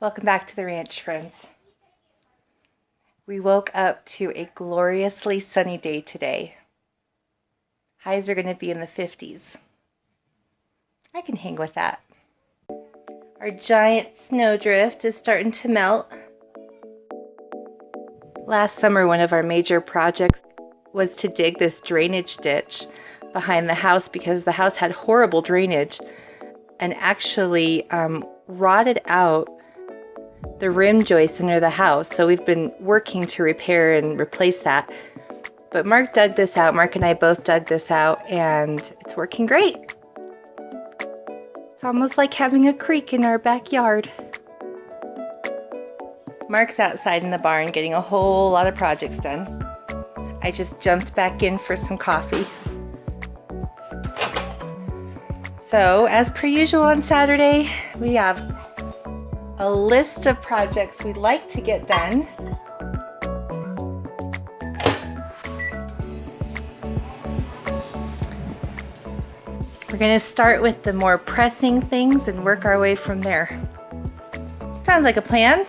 Welcome back to the ranch, friends. We woke up to a gloriously sunny day today. Highs are going to be in the 50s. I can hang with that. Our giant snowdrift is starting to melt. Last summer, one of our major projects was to dig this drainage ditch behind the house because the house had horrible drainage and actually rotted out the rim joist under the house. So we've been working to repair and replace that. But Mark dug this out. Mark and I both dug this out, and it's working great. It's almost like having a creek in our backyard. Mark's outside in the barn getting a whole lot of projects done. I just jumped back in for some coffee. So, as per usual on Saturday, we have a list of projects we'd like to get done. We're going to start with the more pressing things and work our way from there. Sounds like a plan.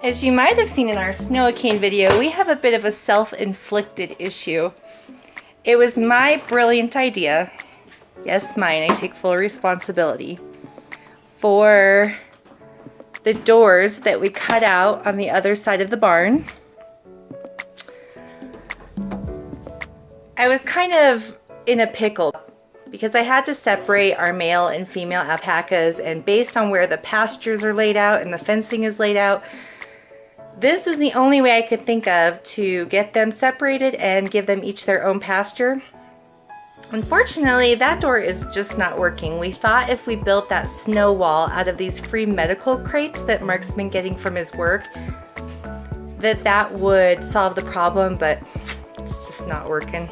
As you might have seen in our Snow-A-Cane video, we have a bit of a self-inflicted issue. It was my brilliant idea, yes, mine, I take full responsibility, for the doors that we cut out on the other side of the barn. I was kind of in a pickle because I had to separate our male and female alpacas, and based on where the pastures are laid out and the fencing is laid out, this was the only way I could think of to get them separated and give them each their own pasture. Unfortunately, that door is just not working. We thought if we built that snow wall out of these free medical crates that Mark's been getting from his work, that would solve the problem, but it's just not working.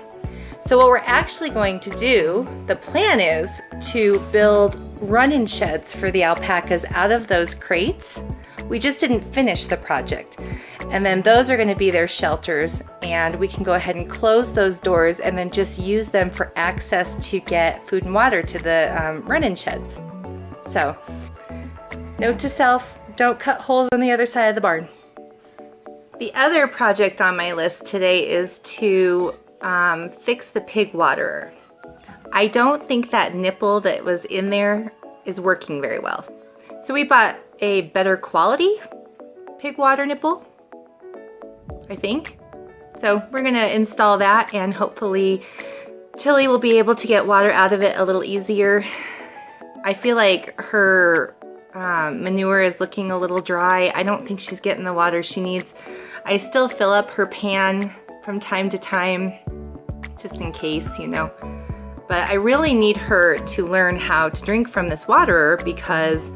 So what we're actually going to do, the plan is to build run-in sheds for the alpacas out of those crates. We just didn't finish the project. And then those are going to be their shelters, and we can go ahead and close those doors and then just use them for access to get food and water to the run-in sheds. So, note to self, don't cut holes on the other side of the barn. The other project on my list today is to fix the pig waterer. I don't think that nipple that was in there is working very well. So we bought a better quality pig water nipple, I think. So we're gonna install that, and hopefully Tilly will be able to get water out of it a little easier. I feel like her manure is looking a little dry. I don't think she's getting the water she needs. I still fill up her pan from time to time, just in case, you know. But I really need her to learn how to drink from this waterer because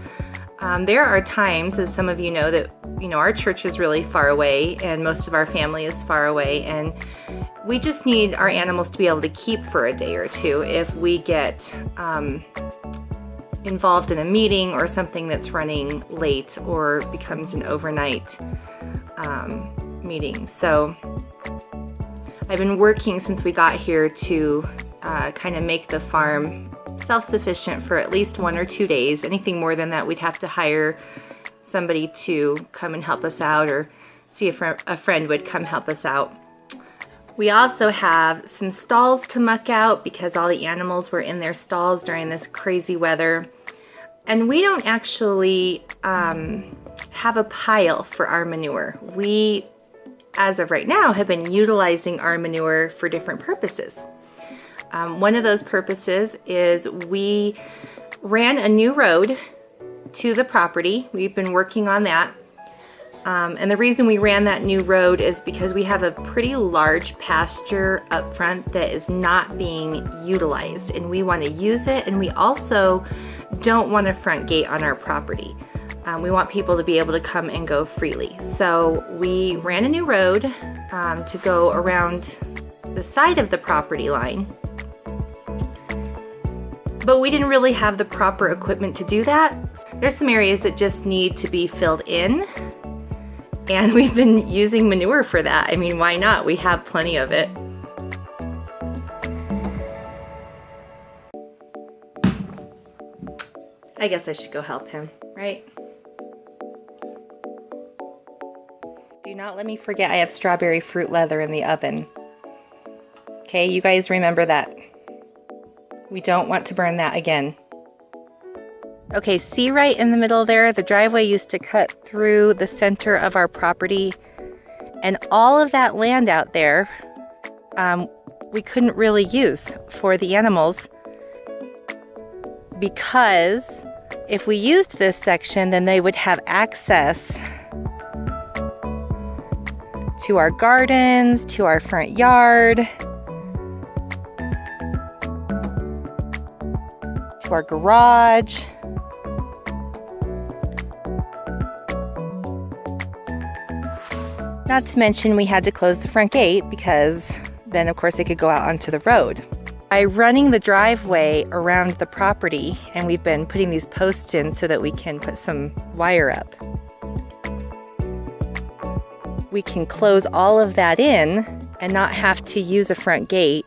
there are times, as some of you know, that our church is really far away and most of our family is far away, and we just need our animals to be able to keep for a day or two if we get involved in a meeting or something that's running late or becomes an overnight meeting. So I've been working since we got here to kind of make the farm self-sufficient for at least 1 or 2 days. Anything more than that, we'd have to hire somebody to come and help us out, or see if a friend would come help us out. We also have some stalls to muck out because all the animals were in their stalls during this crazy weather. And we don't actually have a pile for our manure. We, as of right now, have been utilizing our manure for different purposes. One of those purposes is we ran a new road to the property. We've been working on that. And the reason we ran that new road is because we have a pretty large pasture up front that is not being utilized, and we want to use it, and we also don't want a front gate on our property. We want people to be able to come and go freely. So we ran a new road to go around the side of the property line. But we didn't really have the proper equipment to do that. There's some areas that just need to be filled in, and we've been using manure for that. I mean, why not? We have plenty of it. I guess I should go help him, right? Do not let me forget I have strawberry fruit leather in the oven. Okay, you guys remember that. We don't want to burn that again. Okay, see right in the middle there, the driveway used to cut through the center of our property, and all of that land out there we couldn't really use for the animals, because if we used this section, then they would have access to our gardens, to our front yard, to our garage. Not to mention we had to close the front gate because then of course they could go out onto the road. By running the driveway around the property, and we've been putting these posts in so that we can put some wire up, we can close all of that in and not have to use a front gate.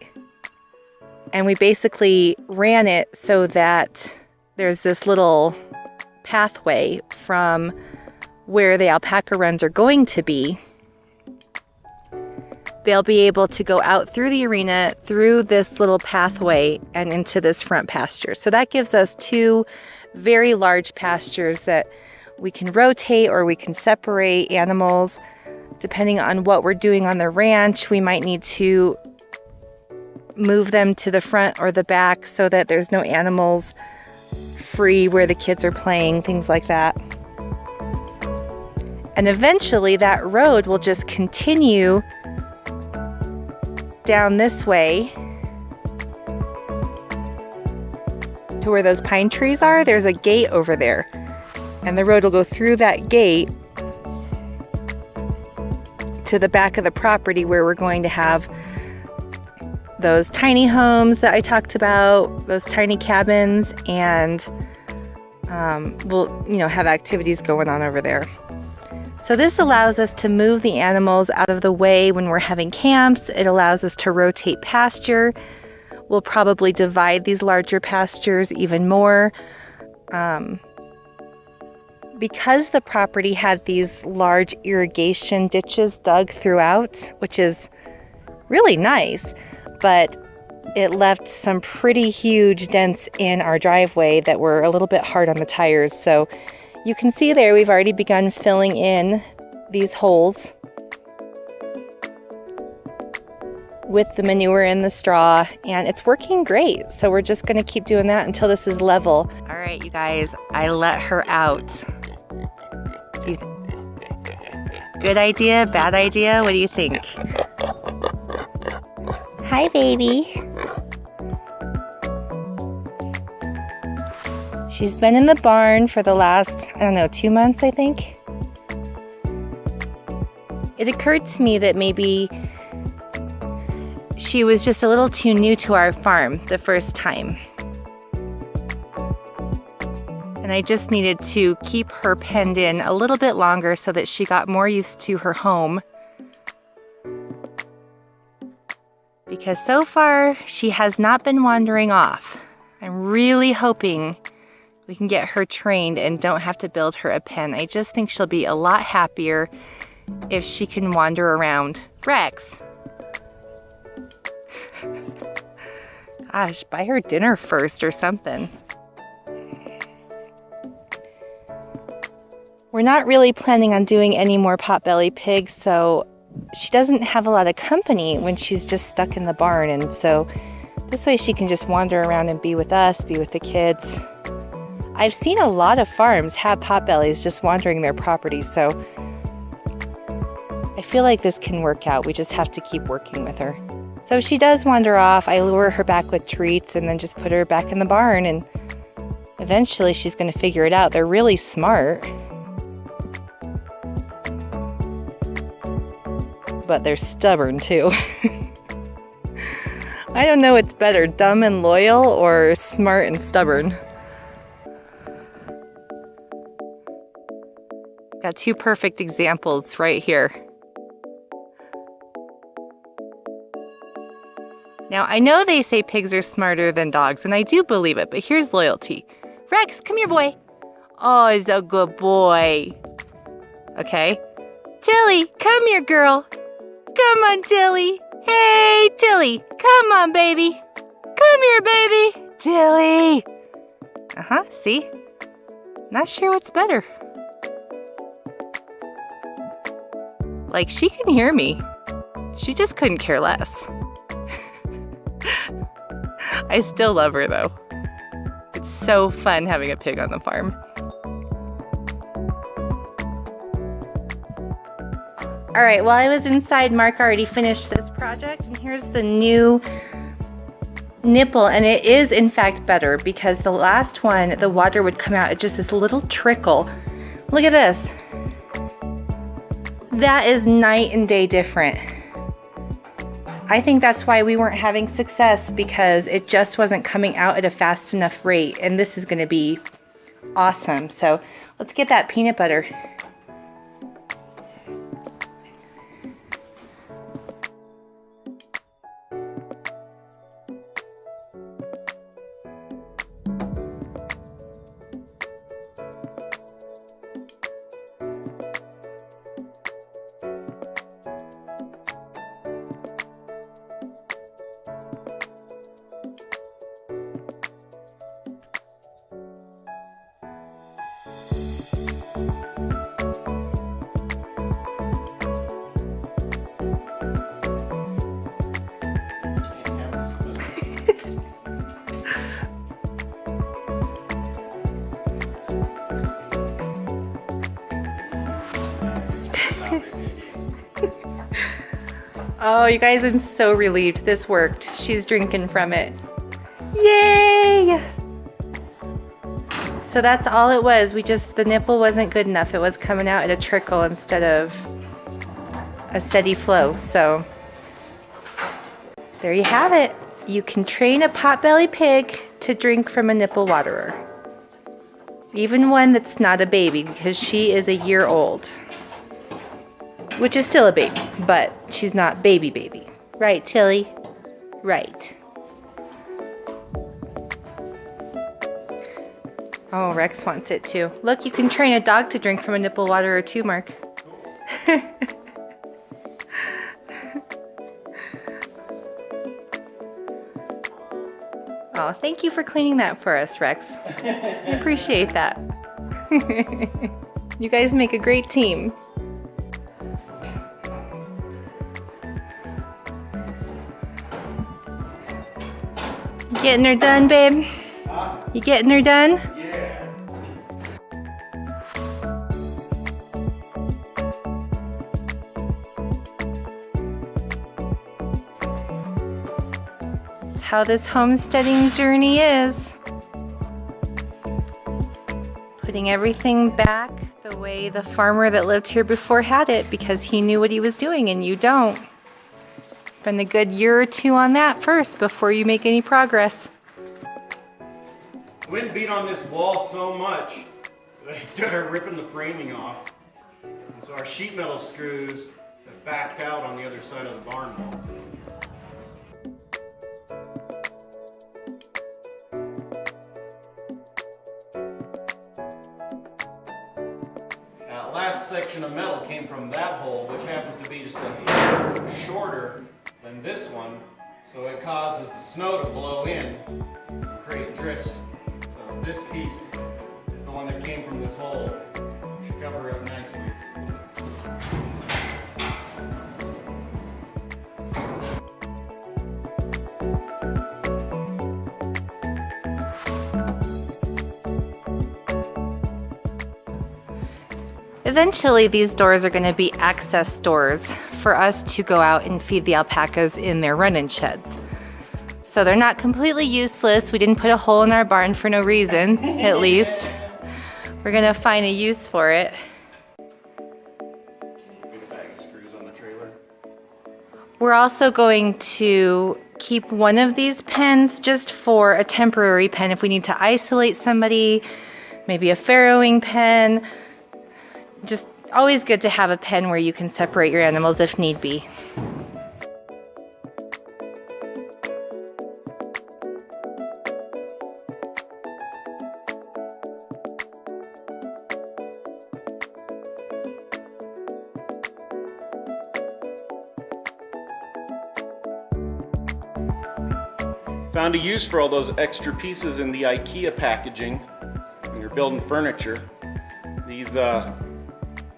And we basically ran it so that there's this little pathway from where the alpaca runs are going to be. They'll be able to go out through the arena, through this little pathway, and into this front pasture. So that gives us two very large pastures that we can rotate, or we can separate animals. Depending on what we're doing on the ranch, we might need to move them to the front or the back so that there's no animals free where the kids are playing, things like that. And eventually that road will just continue down this way to where those pine trees are. There's a gate over there, and the road will go through that gate to the back of the property where we're going to have those tiny homes that I talked about, those tiny cabins, and we'll, have activities going on over there. So this allows us to move the animals out of the way when we're having camps. It allows us to rotate pasture. We'll probably divide these larger pastures even more. Because the property had these large irrigation ditches dug throughout, which is really nice, but it left some pretty huge dents in our driveway that were a little bit hard on the tires. So you can see there we've already begun filling in these holes with the manure and the straw, and it's working great. So we're just going to keep doing that until this is level. All right, you guys, I let her out. Good idea? Bad idea? What do you think? Hi, baby. She's been in the barn for the last, 2 months, I think. It occurred to me that maybe she was just a little too new to our farm the first time. And I just needed to keep her penned in a little bit longer so that she got more used to her home. Because so far, she has not been wandering off. I'm really hoping we can get her trained and don't have to build her a pen. I just think she'll be a lot happier if she can wander around. Rex! Gosh, buy her dinner first or something. We're not really planning on doing any more potbelly pigs, so she doesn't have a lot of company when she's just stuck in the barn, and so this way she can just wander around and be with us, be with the kids. I've seen a lot of farms have potbellies just wandering their property, so I feel like this can work out. We just have to keep working with her. So if she does wander off, I lure her back with treats and then just put her back in the barn, and eventually she's going to figure it out. They're really smart. But they're stubborn too. I don't know what's better, dumb and loyal or smart and stubborn. Got two perfect examples right here. Now, I know they say pigs are smarter than dogs, and I do believe it, but here's loyalty. Rex, come here, boy. Oh, he's a good boy. Okay. Tilly, come here, girl. Come on, Tilly. Hey, Tilly. Come on, baby. Come here, baby. Tilly. Uh-huh, see? Not sure what's better. Like, she can hear me. She just couldn't care less. I still love her, though. It's so fun having a pig on the farm. All right, while I was inside, Mark already finished this project, and here's the new nipple, and it is in fact better because the last one, the water would come out at just this little trickle. Look at this. That is night and day different. I think that's why we weren't having success, because it just wasn't coming out at a fast enough rate, and this is going to be awesome. So let's get that peanut butter. Oh, you guys, I'm so relieved this worked. She's drinking from it. Yay! So that's all it was. The nipple wasn't good enough. It was coming out at a trickle instead of a steady flow. So there you have it. You can train a potbelly pig to drink from a nipple waterer. Even one that's not a baby, because she is a year old. Which is still a baby, but she's not baby. Right, Tilly? Right. Oh, Rex wants it too. Look, you can train a dog to drink from a nipple waterer too, Mark. Oh, thank you for cleaning that for us, Rex. I appreciate that. You guys make a great team. Getting her done, babe? Huh? You getting her done? Yeah. That's how this homesteading journey is. Putting everything back the way the farmer that lived here before had it, because he knew what he was doing and you don't. Spend a good year or two on that first before you make any progress. Wind beat on this wall so much that it started ripping the framing off. And so our sheet metal screws have backed out on the other side of the barn wall. That last section of metal came from that hole, which happens to be just a hair shorter than this one, so it causes the snow to blow in and create drifts. So this piece is the one that came from this hole. Should cover it up nicely. Eventually, these doors are going to be access doors for us to go out and feed the alpacas in their run-in sheds. So they're not completely useless. We didn't put a hole in our barn for no reason, at least. We're going to find a use for it. Big bag of screws on the trailer. We're also going to keep one of these pens just for a temporary pen if we need to isolate somebody, maybe a farrowing pen. Just always good to have a pen where you can separate your animals if need be. Found a use for all those extra pieces in the IKEA packaging when you're building furniture. These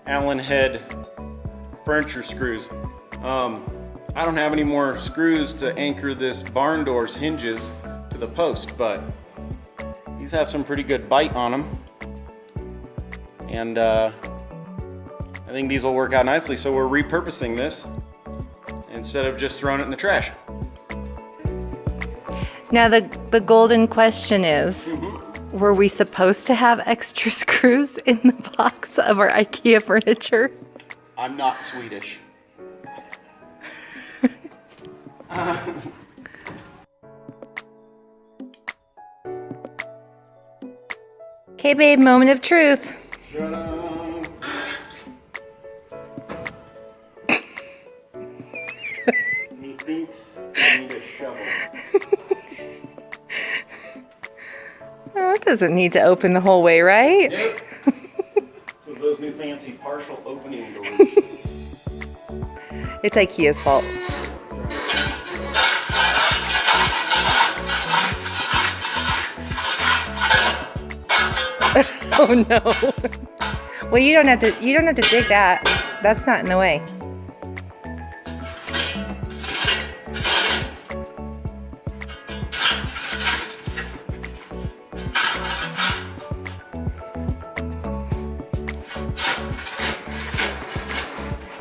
Allen head furniture screws. I don't have any more screws to anchor this barn door's hinges to the post, but these have some pretty good bite on them. And I think these will work out nicely, so we're repurposing this instead of just throwing it in the trash. Now the golden question is, were we supposed to have extra screws in the box of our IKEA furniture? I'm not Swedish. Okay, babe, moment of truth. He thinks I need a shovel. Oh, it doesn't need to open the whole way, right? Yep. So those new fancy partial opening doors. It's IKEA's fault. Oh no. Well, you don't have to dig that. That's not in the way.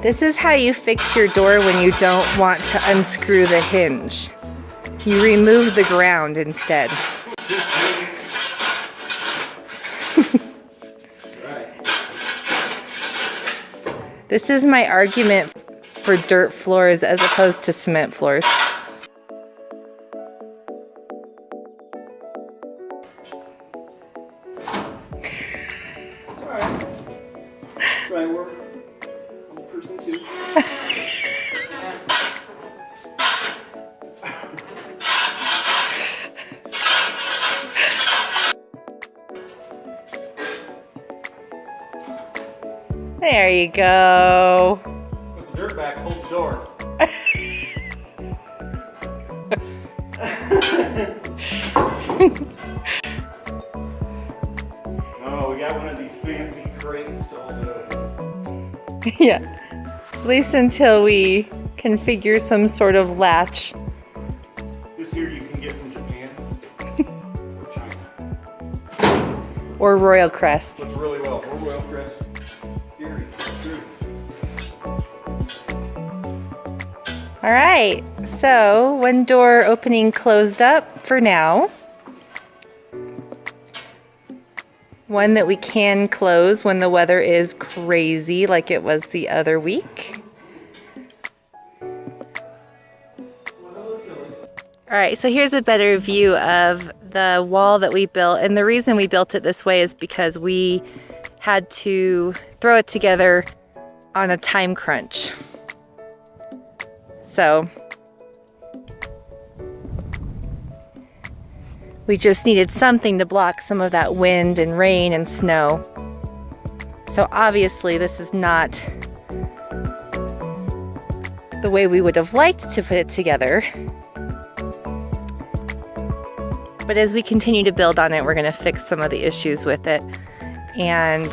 This is how you fix your door when you don't want to unscrew the hinge. You remove the ground instead. This is my argument for dirt floors as opposed to cement floors. It's alright. Try and work. I'm a person too. There you go. Put the dirt back, hold the door. Oh, we got one of these fancy crates to hold it open. Yeah. At least until we configure some sort of latch. This here you can get from Japan or China. Or Royal Crest. Looks really well. Or Royal Crest. Here, true. All right, so one door opening closed up for now. One that we can close when the weather is crazy like it was the other week. All right, so here's a better view of the wall that we built. And the reason we built it this way is because we had to throw it together on a time crunch. So we just needed something to block some of that wind and rain and snow. So obviously this is not the way we would have liked to put it together. But as we continue to build on it, we're gonna fix some of the issues with it. And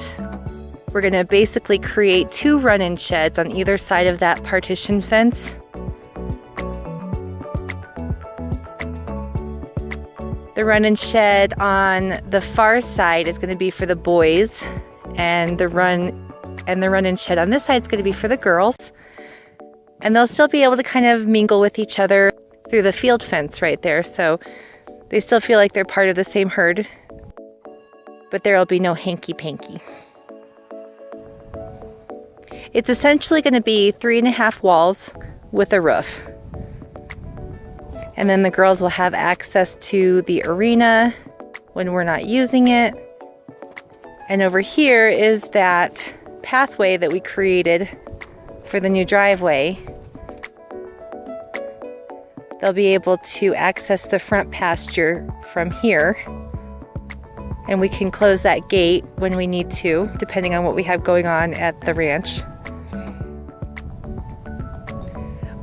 we're gonna basically create 2 run-in sheds on either side of that partition fence. The run-in shed on the far side is gonna be for the boys, and the run-in shed on this side is gonna be for the girls. And they'll still be able to kind of mingle with each other through the field fence right there. So they still feel like they're part of the same herd, but there will be no hanky-panky. It's essentially going to be 3.5 walls with a roof. And then the girls will have access to the arena when we're not using it. And over here is that pathway that we created for the new driveway. They'll be able to access the front pasture from here. And we can close that gate when we need to, depending on what we have going on at the ranch.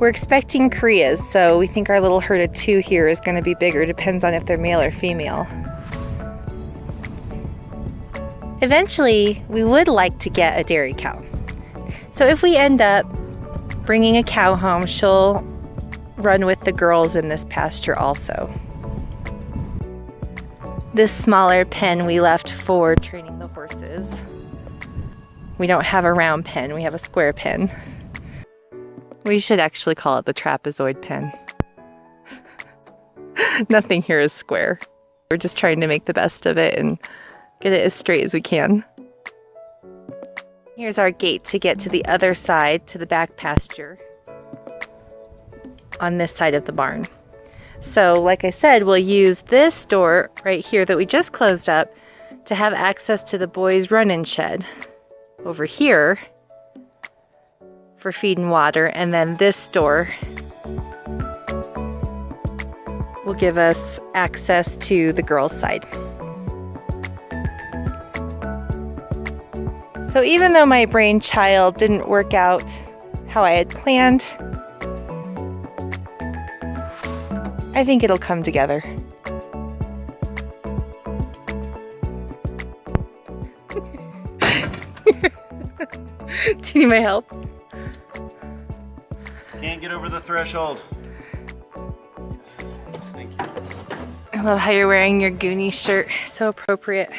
We're expecting Koreas, so we think our little herd of 2 here is going to be bigger. Depends on if they're male or female. Eventually, we would like to get a dairy cow. So if we end up bringing a cow home, she'll run with the girls in this pasture also. This smaller pen we left for training the horses. We don't have a round pen, we have a square pen. We should actually call it the trapezoid pen. Nothing here is square. We're just trying to make the best of it and get it as straight as we can. Here's our gate to get to the other side, to the back pasture, on this side of the barn. So like I said, we'll use this door right here that we just closed up to have access to the boys' run-in shed over here for feed and water, and then this door will give us access to the girls' side. So even though my brainchild didn't work out how I had planned, I think it'll come together. Do you need my help? Can't get over the threshold. Yes. Thank you. I love how you're wearing your Goonies shirt. So appropriate.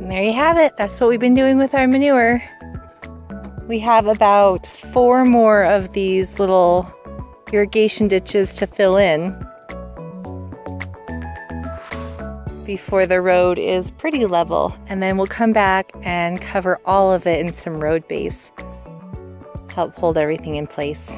And there you have it. That's what we've been doing with our manure. We have about 4 more of these little irrigation ditches to fill in before the road is pretty level. And then we'll come back and cover all of it in some road base. Help hold everything in place.